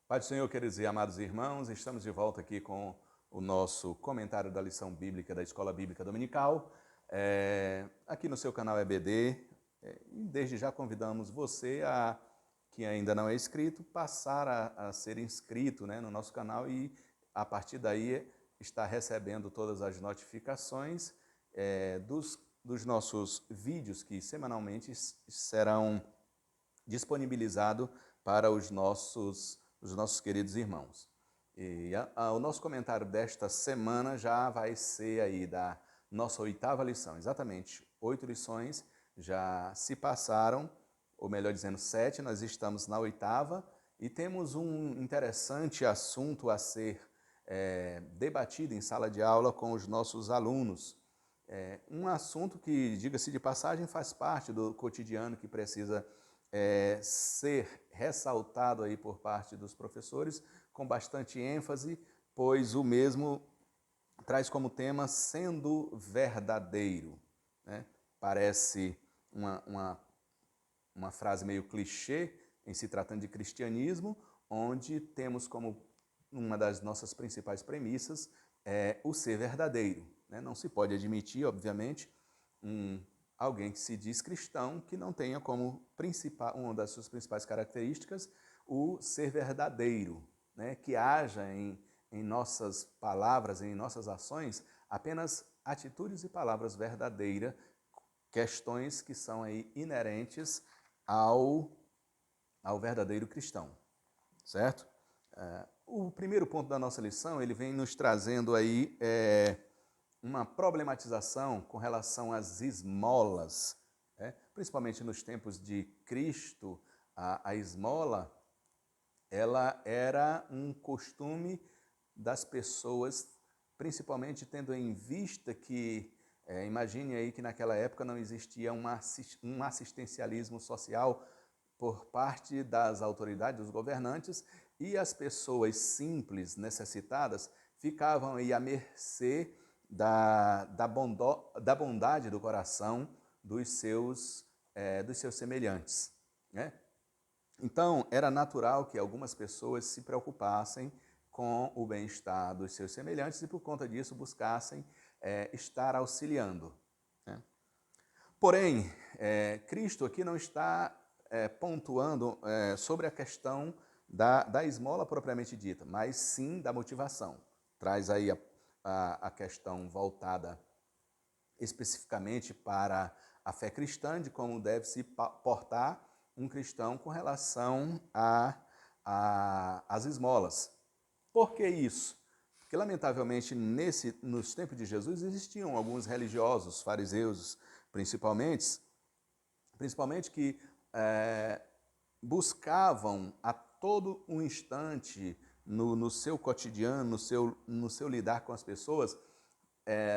Pai do Senhor, queridos e amados irmãos, estamos de volta aqui com o nosso comentário da lição bíblica da Escola Bíblica Dominical, aqui no seu canal EBD. E desde já convidamos você, que ainda não é inscrito, passar a ser inscrito, né, no nosso canal e a partir daí estar recebendo todas as notificações dos nossos vídeos que semanalmente serão disponibilizados para os nossos queridos irmãos. E o nosso comentário desta semana já vai ser aí da nossa 8ª lição. Exatamente, 8 lições já se passaram, ou melhor dizendo, 7, nós estamos na 8ª e temos um interessante assunto a ser debatido em sala de aula com os nossos alunos. Um assunto que, diga-se de passagem, faz parte do cotidiano que precisa ser ressaltado aí por parte dos professores com bastante ênfase, pois o mesmo traz como tema sendo verdadeiro, né? Parece uma frase meio clichê em se tratando de cristianismo, onde temos como uma das nossas principais premissas o ser verdadeiro, né? Não se pode admitir, obviamente, alguém que se diz cristão que não tenha como uma das suas principais características o ser verdadeiro, né? Que haja em nossas palavras, em nossas ações, apenas atitudes e palavras verdadeiras, questões que são aí inerentes ao verdadeiro cristão, certo? O primeiro ponto da nossa lição, ele vem nos trazendo aí uma problematização com relação às esmolas, principalmente nos tempos de Cristo. A esmola, ela era um costume das pessoas, principalmente tendo em vista que, imagine aí que naquela época não existia um assistencialismo social por parte das autoridades, dos governantes, e as pessoas simples, necessitadas, ficavam aí à mercê da bondade do coração dos seus semelhantes, né? Então, era natural que algumas pessoas se preocupassem com o bem-estar dos seus semelhantes e, por conta disso, buscassem estar auxiliando, né? Porém, Cristo aqui não está pontuando sobre a questão da esmola propriamente dita, mas sim da motivação. Traz aí a questão voltada especificamente para a fé cristã, de como deve se portar um cristão com relação às esmolas. Por que isso? Porque, lamentavelmente, nos tempos de Jesus, existiam alguns religiosos, fariseus principalmente que buscavam a todo um instante, no seu cotidiano, no seu lidar com as pessoas,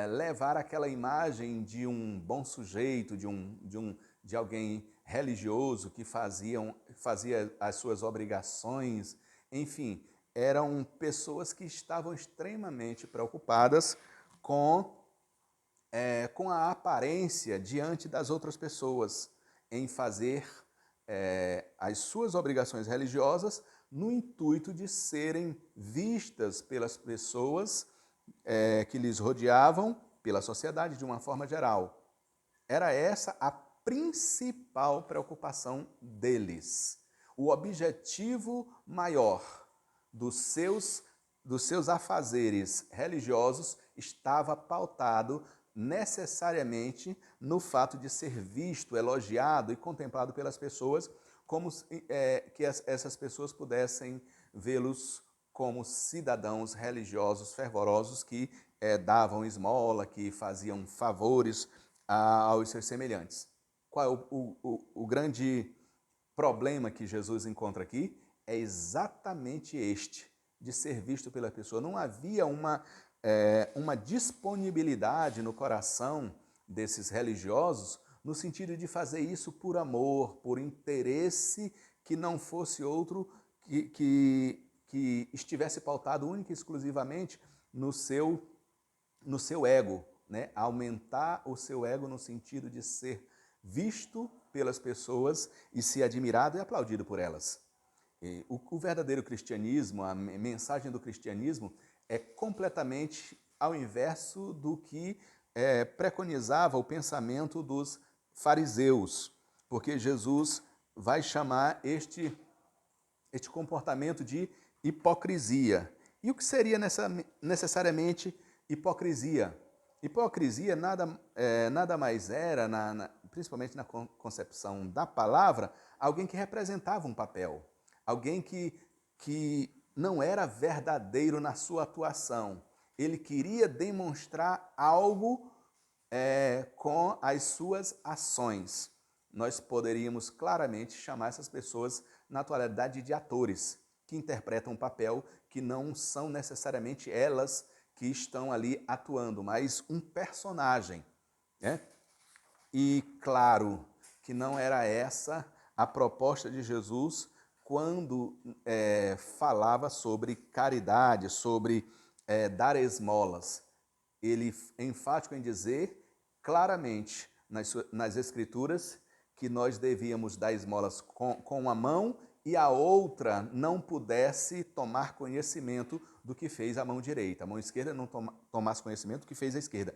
levar aquela imagem de um bom sujeito, de alguém religioso que fazia as suas obrigações, enfim, eram pessoas que estavam extremamente preocupadas com a aparência diante das outras pessoas, em fazer as suas obrigações religiosas no intuito de serem vistas pelas pessoas que lhes rodeavam, pela sociedade de uma forma geral. Era essa a principal preocupação deles. O objetivo maior dos seus afazeres religiosos estava pautado necessariamente no fato de ser visto, elogiado e contemplado pelas pessoas, como que essas pessoas pudessem vê-los como cidadãos religiosos fervorosos que davam esmola, que faziam favores aos seus semelhantes. Qual é o grande problema que Jesus encontra aqui? É exatamente este, de ser visto pela pessoa. Não havia uma disponibilidade no coração desses religiosos no sentido de fazer isso por amor, por interesse que não fosse outro que estivesse pautado única e exclusivamente no seu ego, né? Aumentar o seu ego no sentido de ser visto pelas pessoas e ser admirado e aplaudido por elas. O verdadeiro cristianismo, a mensagem do cristianismo é completamente ao inverso do que preconizava o pensamento dos fariseus, porque Jesus vai chamar este comportamento de hipocrisia. E o que seria necessariamente hipocrisia? Hipocrisia nada mais era, principalmente na concepção da palavra, alguém que representava um papel, alguém que não era verdadeiro na sua atuação. Ele queria demonstrar algo com as suas ações. Nós poderíamos claramente chamar essas pessoas, na atualidade, de atores, que interpretam um papel que não são necessariamente elas que estão ali atuando, mas um personagem, né? E claro que não era essa a proposta de Jesus quando falava sobre caridade, sobre dar esmolas. Ele é enfático em dizer claramente nas Escrituras que nós devíamos dar esmolas com uma mão e a outra não pudesse tomar conhecimento do que fez a mão direita. A mão esquerda não tomasse conhecimento do que fez a esquerda.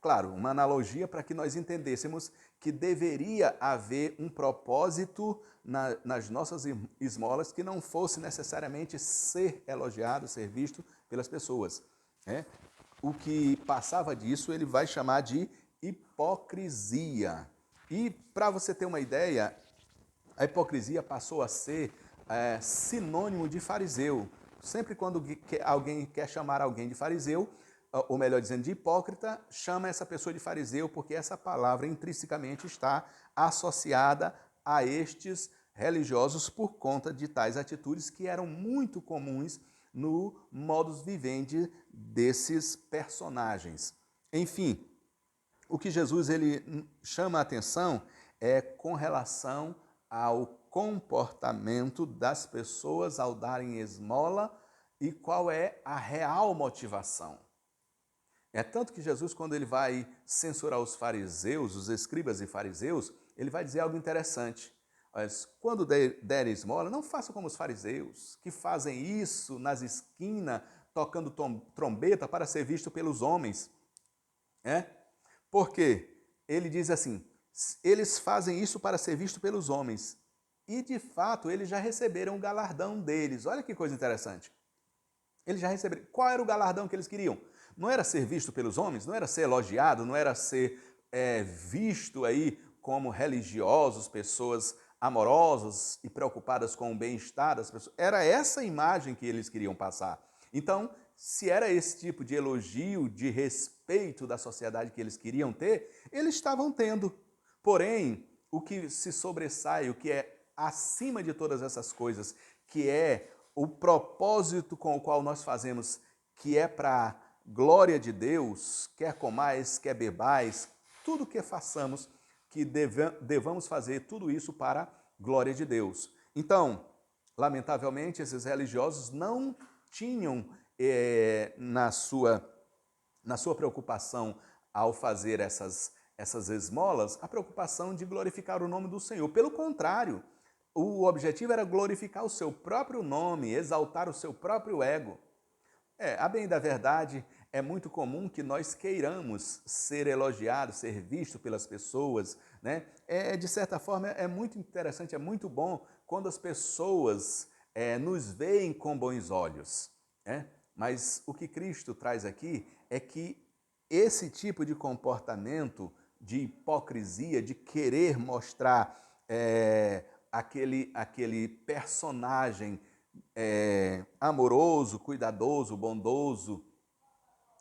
Claro, uma analogia para que nós entendêssemos que deveria haver um propósito nas nossas esmolas que não fosse necessariamente ser elogiado, ser visto pelas pessoas. Né? O que passava disso, ele vai chamar de hipocrisia. E para você ter uma ideia, a hipocrisia passou a ser sinônimo de fariseu. Sempre quando alguém quer chamar alguém de fariseu, ou melhor dizendo, de hipócrita, chama essa pessoa de fariseu, porque essa palavra intrinsecamente está associada a estes religiosos por conta de tais atitudes que eram muito comuns no modus vivendi desses personagens. Enfim, o que Jesus ele chama a atenção é com relação ao comportamento das pessoas ao darem esmola e qual é a real motivação. É tanto que Jesus, quando ele vai censurar os fariseus, os escribas e fariseus, ele vai dizer algo interessante. Mas quando der esmola, não faça como os fariseus, que fazem isso nas esquinas, tocando trombeta para ser visto pelos homens. Porque ele diz assim, eles fazem isso para ser visto pelos homens. E, de fato, eles já receberam o galardão deles. Olha que coisa interessante. Eles já receberam. Qual era o galardão que eles queriam? Não era ser visto pelos homens, não era ser elogiado, não era ser visto aí como religiosos, pessoas amorosas e preocupadas com o bem-estar das pessoas. Era essa imagem que eles queriam passar. Então, se era esse tipo de elogio, de respeito da sociedade que eles queriam ter, eles estavam tendo. Porém, o que se sobressai, o que é acima de todas essas coisas, que é o propósito com o qual nós fazemos, que é para glória de Deus, quer comais, quer bebais, tudo que façamos, que devamos fazer tudo isso para glória de Deus. Então, lamentavelmente, esses religiosos não tinham na sua preocupação ao fazer essas esmolas, a preocupação de glorificar o nome do Senhor. Pelo contrário, o objetivo era glorificar o seu próprio nome, exaltar o seu próprio ego. A bem da verdade, é muito comum que nós queiramos ser elogiados, ser visto pelas pessoas, né? De certa forma, é muito interessante, é muito bom quando as pessoas nos veem com bons olhos, né? Mas o que Cristo traz aqui é que esse tipo de comportamento de hipocrisia, de querer mostrar aquele personagem amoroso, cuidadoso, bondoso,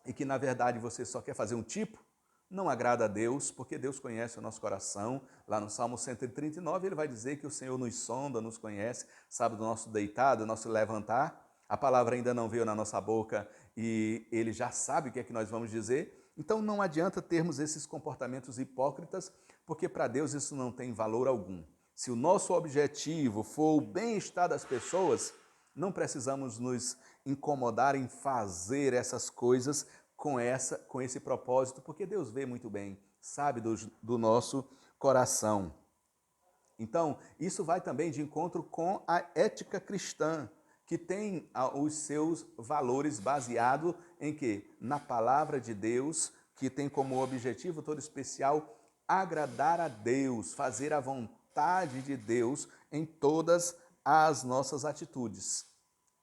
e que na verdade você só quer fazer um tipo, não agrada a Deus, porque Deus conhece o nosso coração. Lá no Salmo 139 ele vai dizer que o Senhor nos sonda, nos conhece, sabe do nosso deitar, do nosso levantar. A palavra ainda não veio na nossa boca e ele já sabe o que é que nós vamos dizer. Então não adianta termos esses comportamentos hipócritas, porque para Deus isso não tem valor algum. Se o nosso objetivo for o bem-estar das pessoas, não precisamos nos incomodar em fazer essas coisas com esse propósito, porque Deus vê muito bem, sabe do nosso coração. Então, isso vai também de encontro com a ética cristã, que tem os seus valores baseados em quê? Na palavra de Deus, que tem como objetivo todo especial agradar a Deus, fazer a vontade de Deus em todas as nossas atitudes.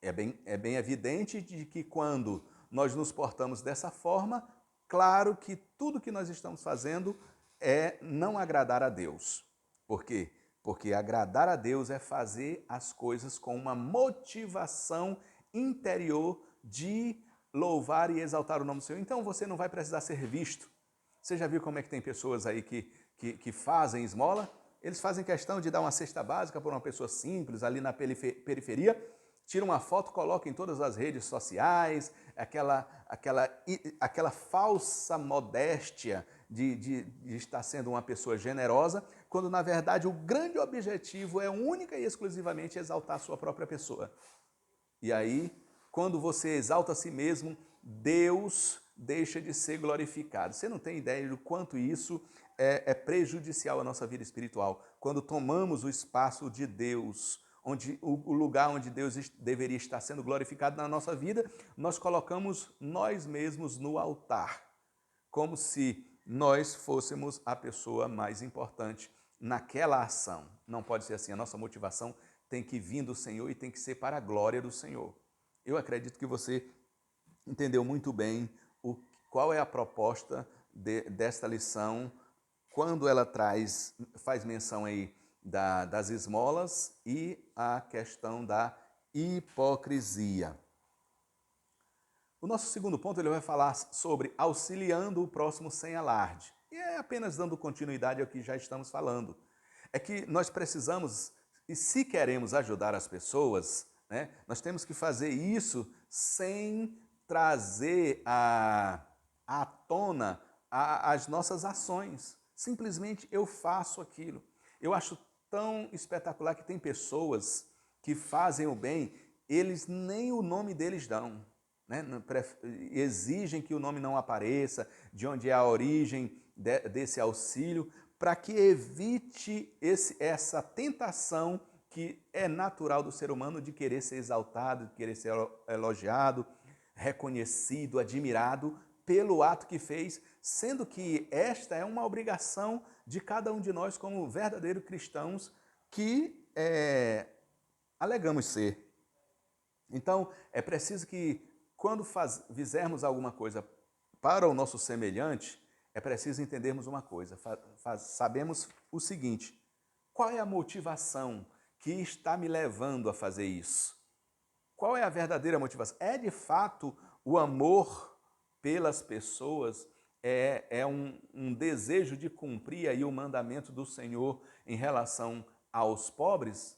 É bem evidente de que quando nós nos portamos dessa forma, claro que tudo que nós estamos fazendo é não agradar a Deus. Por quê? Porque agradar a Deus é fazer as coisas com uma motivação interior de louvar e exaltar o nome do Senhor. Então você não vai precisar ser visto. Você já viu como é que tem pessoas aí que fazem esmola? Eles fazem questão de dar uma cesta básica para uma pessoa simples ali na periferia, tira uma foto, coloca em todas as redes sociais, aquela falsa modéstia de estar sendo uma pessoa generosa, quando na verdade o grande objetivo é única e exclusivamente exaltar a sua própria pessoa. E aí, quando você exalta a si mesmo, Deus deixa de ser glorificado. Você não tem ideia do quanto isso é prejudicial à nossa vida espiritual. Quando tomamos o espaço de Deus, o lugar onde Deus deveria estar sendo glorificado na nossa vida, nós colocamos nós mesmos no altar, como se nós fôssemos a pessoa mais importante naquela ação. Não pode ser assim, a nossa motivação tem que vir do Senhor e tem que ser para a glória do Senhor. Eu acredito que você entendeu muito bem qual é a proposta desta lição, quando ela faz menção aí das esmolas e a questão da hipocrisia. O nosso segundo ponto ele vai falar sobre auxiliando o próximo sem alarde. E é apenas dando continuidade ao que já estamos falando. É que nós precisamos, e se queremos ajudar as pessoas, né, nós temos que fazer isso sem trazer à tona as nossas ações. Simplesmente eu faço aquilo. Eu acho tão espetacular que tem pessoas que fazem o bem, eles nem o nome deles dão. Né? Exigem que o nome não apareça, de onde é a origem desse auxílio, para que evite essa tentação que é natural do ser humano de querer ser exaltado, de querer ser elogiado, reconhecido, admirado pelo ato que fez, sendo que esta é uma obrigação de cada um de nós como verdadeiros cristãos que alegamos ser. Então, é preciso que quando fizermos alguma coisa para o nosso semelhante, é preciso entendermos uma coisa, sabemos o seguinte: qual é a motivação que está me levando a fazer isso? Qual é a verdadeira motivação? É de fato o amor pelas pessoas, é um desejo de cumprir aí o mandamento do Senhor em relação aos pobres?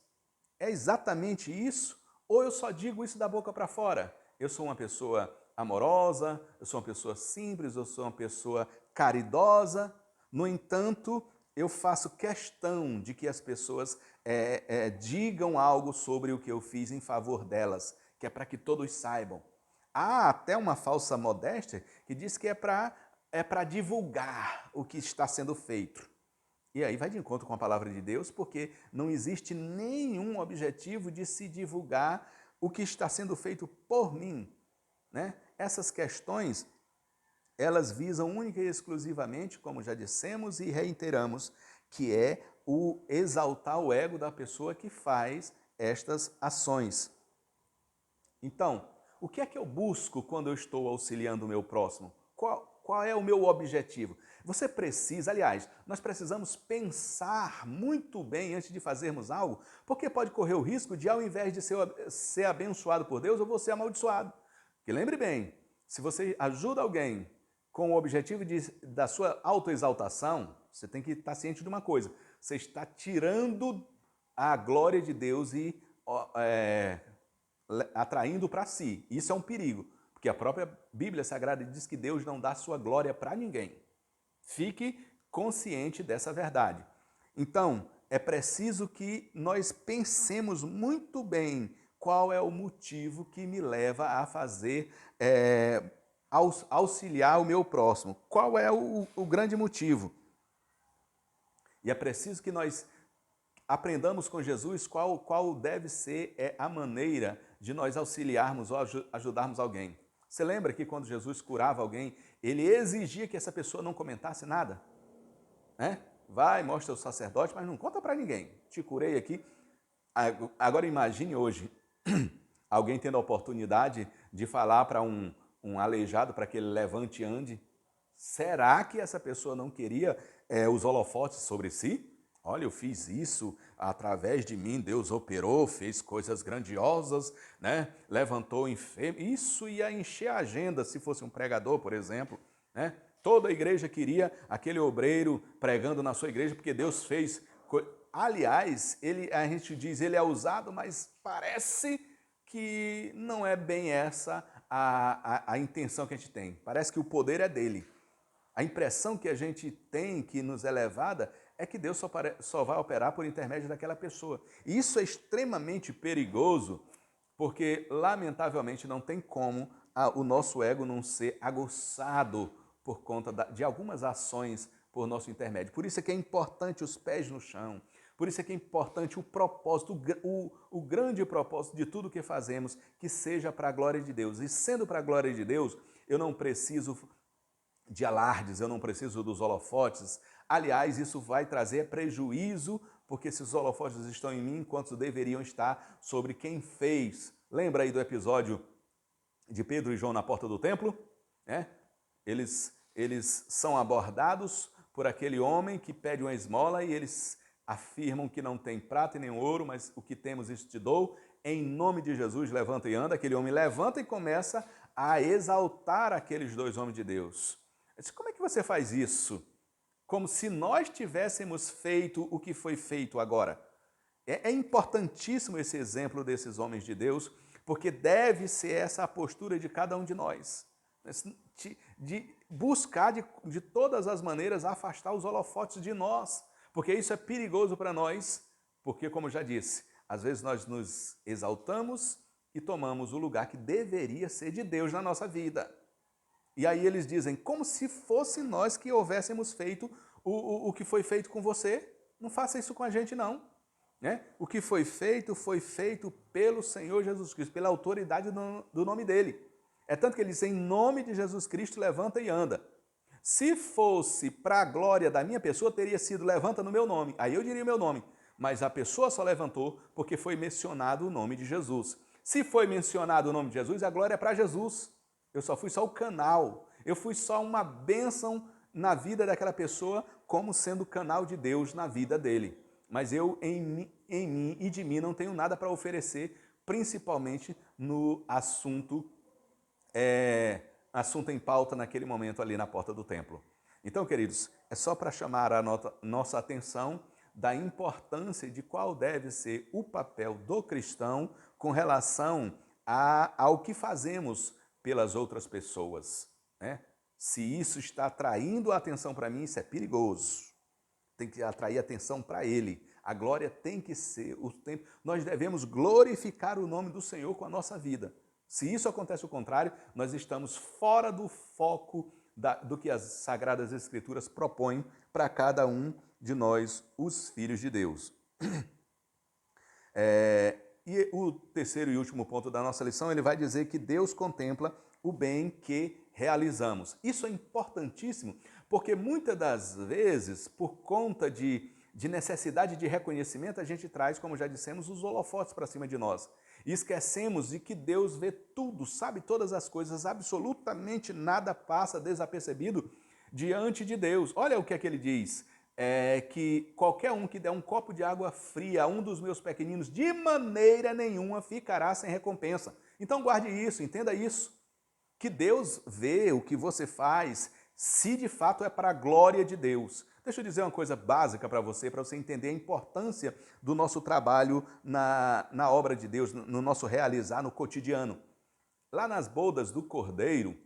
É exatamente isso? Ou eu só digo isso da boca para fora? Eu sou uma pessoa amorosa, eu sou uma pessoa simples, eu sou uma pessoa caridosa. No entanto, eu faço questão de que as pessoas digam algo sobre o que eu fiz em favor delas, que é para que todos saibam. Há até uma falsa modéstia que diz que é para divulgar o que está sendo feito. E aí vai de encontro com a palavra de Deus, porque não existe nenhum objetivo de se divulgar o que está sendo feito por mim. Né? Essas questões, elas visam única e exclusivamente, como já dissemos e reiteramos, que é o exaltar o ego da pessoa que faz estas ações. Então, o que é que eu busco quando eu estou auxiliando o meu próximo? Qual é o meu objetivo? Você precisa, aliás, nós precisamos pensar muito bem antes de fazermos algo, porque pode correr o risco de, ao invés de ser abençoado por Deus, eu vou ser amaldiçoado. Porque lembre bem, se você ajuda alguém com o objetivo da sua autoexaltação, você tem que estar ciente de uma coisa: você está tirando a glória de Deus e atraindo para si. Isso é um perigo, porque a própria Bíblia Sagrada diz que Deus não dá sua glória para ninguém. Fique consciente dessa verdade. Então, é preciso que nós pensemos muito bem qual é o motivo que me leva a fazer, auxiliar o meu próximo. Qual é o grande motivo? E é preciso que nós aprendamos com Jesus qual deve ser a maneira de nós auxiliarmos ou ajudarmos alguém. Você lembra que quando Jesus curava alguém, ele exigia que essa pessoa não comentasse nada? Né? Vai, mostra o sacerdote, mas não conta para ninguém. Te curei aqui. Agora imagine hoje alguém tendo a oportunidade de falar para um aleijado para que ele levante e ande. Será que essa pessoa não queria os holofotes sobre si? Olha, eu fiz isso, através de mim Deus operou, fez coisas grandiosas, né? Levantou enfermo. Isso ia encher a agenda se fosse um pregador, por exemplo, né? Toda a igreja queria aquele obreiro pregando na sua igreja, porque Deus fez. Aliás, a gente diz ele é usado, mas parece que não é bem essa a intenção que a gente tem. Parece que o poder é dele. A impressão que a gente tem, que nos é levada, é que Deus só vai operar por intermédio daquela pessoa. E isso é extremamente perigoso, porque, lamentavelmente, não tem como o nosso ego não ser aguçado por conta de algumas ações por nosso intermédio. Por isso é que é importante os pés no chão. Por isso é que é importante o propósito, o grande propósito de tudo que fazemos, que seja para a glória de Deus. E sendo para a glória de Deus, eu não preciso de alardes, eu não preciso dos holofotes. Aliás, isso vai trazer prejuízo, porque esses holofotes estão em mim, enquanto deveriam estar sobre quem fez. Lembra aí do episódio de Pedro e João na porta do templo? Eles são abordados por aquele homem que pede uma esmola e eles afirmam que não tem prata e nem ouro, mas o que temos isso te dou. Em nome de Jesus, levanta e anda. Aquele homem levanta e começa a exaltar aqueles dois homens de Deus. Eu disse, como é que você faz isso? Como se nós tivéssemos feito o que foi feito agora. É importantíssimo esse exemplo desses homens de Deus, porque deve ser essa a postura de cada um de nós. De buscar de todas as maneiras afastar os holofotes de nós, porque isso é perigoso para nós, porque, como já disse, às vezes nós nos exaltamos e tomamos o lugar que deveria ser de Deus na nossa vida. E aí eles dizem, como se fosse nós que houvéssemos feito o que foi feito com você. Não faça isso com a gente, não. Né? O que foi feito pelo Senhor Jesus Cristo, pela autoridade do nome dele. É tanto que ele diz, em nome de Jesus Cristo, levanta e anda. Se fosse para a glória da minha pessoa, teria sido levanta no meu nome. Aí eu diria o meu nome. Mas a pessoa só levantou porque foi mencionado o nome de Jesus. Se foi mencionado o nome de Jesus, a glória é para Jesus. Eu só fui só o canal. Eu fui só uma bênção na vida daquela pessoa, como sendo canal de Deus na vida dele. Mas eu, em mim e de mim, não tenho nada para oferecer, principalmente no assunto em pauta naquele momento ali na porta do templo. Então, queridos, é só para chamar a nossa atenção da importância de qual deve ser o papel do cristão com relação ao que fazemos pelas outras pessoas. Né? Se isso está atraindo a atenção para mim, isso é perigoso. Tem que atrair atenção para ele. A glória tem que ser o tempo. Nós devemos glorificar o nome do Senhor com a nossa vida. Se isso acontece o contrário, nós estamos fora do foco do que as Sagradas Escrituras propõem para cada um de nós, os filhos de Deus. E o terceiro e último ponto da nossa lição, ele vai dizer que Deus contempla o bem que realizamos. Isso é importantíssimo, porque muitas das vezes, por conta de necessidade de reconhecimento, a gente traz, como já dissemos, os holofotes para cima de nós. E esquecemos de que Deus vê tudo, sabe todas as coisas, absolutamente nada passa desapercebido diante de Deus. Olha o que é que ele diz, que qualquer um que der um copo de água fria a um dos meus pequeninos, de maneira nenhuma ficará sem recompensa. Então guarde isso, entenda isso, que Deus vê o que você faz, se de fato é para a glória de Deus. Deixa eu dizer uma coisa básica para você entender a importância do nosso trabalho na obra de Deus, no nosso realizar no cotidiano. Lá nas bodas do Cordeiro,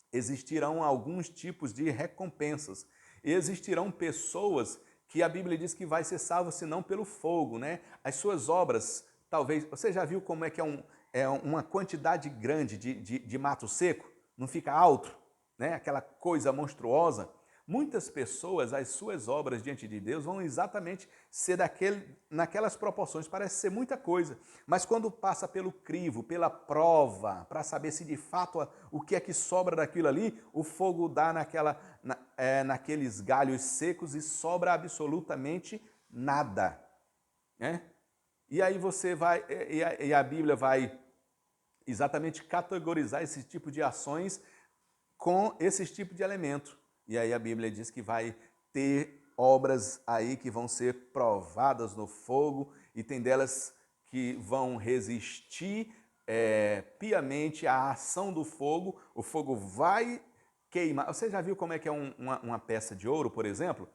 existirão alguns tipos de recompensas. E existirão pessoas que a Bíblia diz que vai ser salvo, senão pelo fogo, né? As suas obras, talvez... Você já viu como é que é uma quantidade grande de mato seco? Não fica alto, né? Aquela coisa monstruosa. Muitas pessoas, as suas obras diante de Deus vão exatamente ser naquelas proporções, parece ser muita coisa, mas quando passa pelo crivo, pela prova, para saber se de fato o que é que sobra daquilo ali, o fogo dá naqueles galhos secos e sobra absolutamente nada, né? E aí você vai, e a Bíblia vai exatamente categorizar esse tipo de ações com esse tipo de elemento. E aí a Bíblia diz que vai ter obras aí que vão ser provadas no fogo e tem delas que vão resistir piamente à ação do fogo. O fogo vai queimar. Você já viu como é que é uma peça de ouro, por exemplo?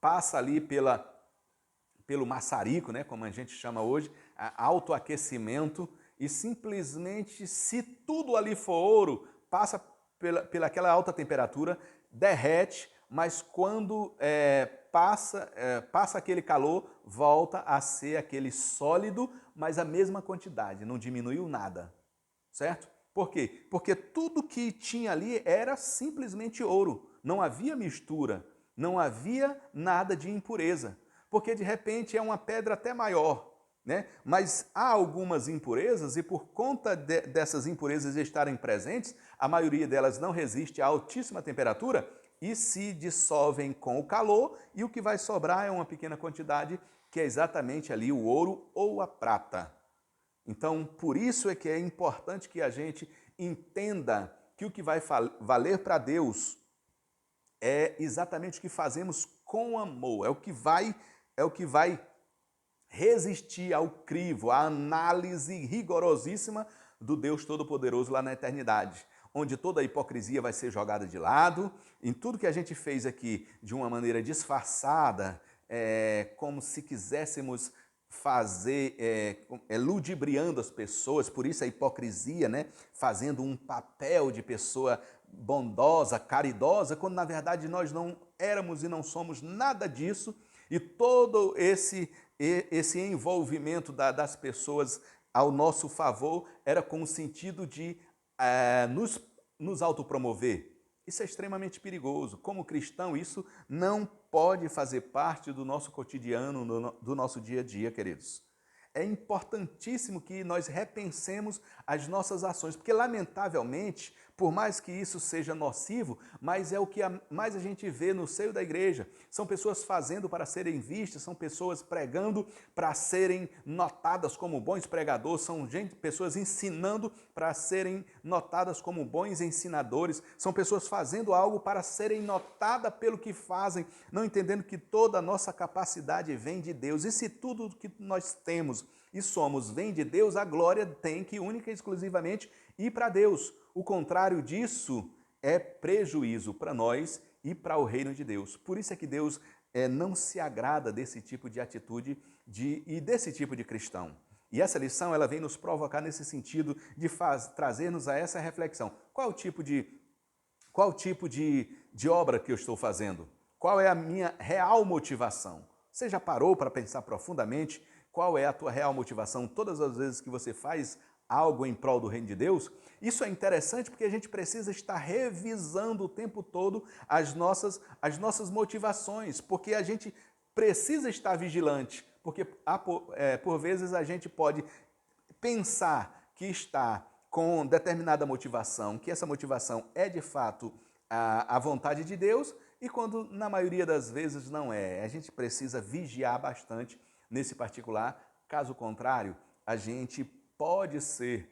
Passa ali pelo maçarico, né, como a gente chama hoje, autoaquecimento, e simplesmente, se tudo ali for ouro, passa pela aquela alta temperatura, derrete, mas quando passa aquele calor, volta a ser aquele sólido, mas a mesma quantidade, não diminuiu nada, certo? Por quê? Porque tudo que tinha ali era simplesmente ouro, não havia mistura, não havia nada de impureza, porque de repente é uma pedra até maior, né? Mas há algumas impurezas e por conta dessas impurezas estarem presentes, a maioria delas não resiste a altíssima temperatura e se dissolvem com o calor e o que vai sobrar é uma pequena quantidade que é exatamente ali o ouro ou a prata. Então, por isso é que é importante que a gente entenda que o que vai valer para Deus é exatamente o que fazemos com amor, é o que vai resistir ao crivo, à análise rigorosíssima do Deus Todo-Poderoso lá na eternidade, onde toda a hipocrisia vai ser jogada de lado, em tudo que a gente fez aqui de uma maneira disfarçada, como se quiséssemos fazer, ludibriando as pessoas, por isso a hipocrisia, né? Fazendo um papel de pessoa bondosa, caridosa, quando na verdade nós não éramos e não somos nada disso, e todo esse envolvimento das pessoas ao nosso favor era com o sentido de nos autopromover. Isso é extremamente perigoso. Como cristão, isso não pode fazer parte do nosso cotidiano, do nosso dia a dia, queridos. É importantíssimo que nós repensemos as nossas ações, porque lamentavelmente, por mais que isso seja nocivo, mas é o que mais a gente vê no seio da igreja. São pessoas fazendo para serem vistas, são pessoas pregando para serem notadas como bons pregadores, são pessoas ensinando para serem notadas como bons ensinadores, são pessoas fazendo algo para serem notadas pelo que fazem, não entendendo que toda a nossa capacidade vem de Deus. E se tudo que nós temos e somos vem de Deus, a glória tem que única e exclusivamente ir para Deus. O contrário disso é prejuízo para nós e para o reino de Deus. Por isso é que Deus não se agrada desse tipo de atitude e desse tipo de cristão. E essa lição ela vem nos provocar nesse sentido de trazer-nos a essa reflexão. Qual tipo de obra que eu estou fazendo? Qual é a minha real motivação? Você já parou para pensar profundamente qual é a tua real motivação todas as vezes que você faz algo em prol do reino de Deus? Isso é interessante porque a gente precisa estar revisando o tempo todo as nossas motivações, porque a gente precisa estar vigilante, porque por vezes a gente pode pensar que está com determinada motivação, que essa motivação é de fato a vontade de Deus, e quando na maioria das vezes não é. A gente precisa vigiar bastante nesse particular, caso contrário, a gente pode ser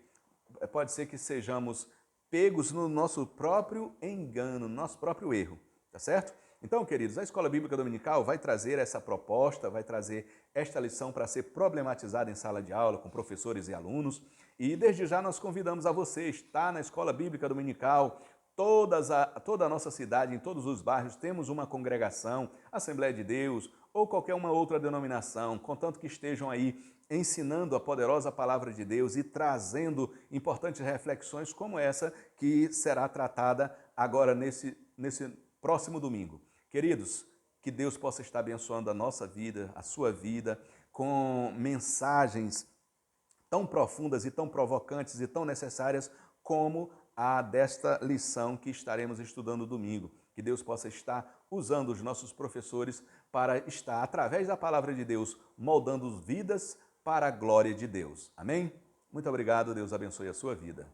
que sejamos pegos no nosso próprio engano, no nosso próprio erro, tá certo? Então, queridos, a Escola Bíblica Dominical vai trazer essa proposta, vai trazer esta lição para ser problematizada em sala de aula com professores e alunos. E desde já nós convidamos a você estar na Escola Bíblica Dominical. Toda a nossa cidade, em todos os bairros, temos uma congregação, Assembleia de Deus ou qualquer uma outra denominação, contanto que estejam aí ensinando a poderosa palavra de Deus e trazendo importantes reflexões como essa que será tratada agora nesse próximo domingo. Queridos, que Deus possa estar abençoando a nossa vida, a sua vida, com mensagens tão profundas e tão provocantes e tão necessárias como a desta lição que estaremos estudando domingo. Que Deus possa estar usando os nossos professores para estar, através da palavra de Deus, moldando vidas para a glória de Deus. Amém? Muito obrigado, Deus abençoe a sua vida.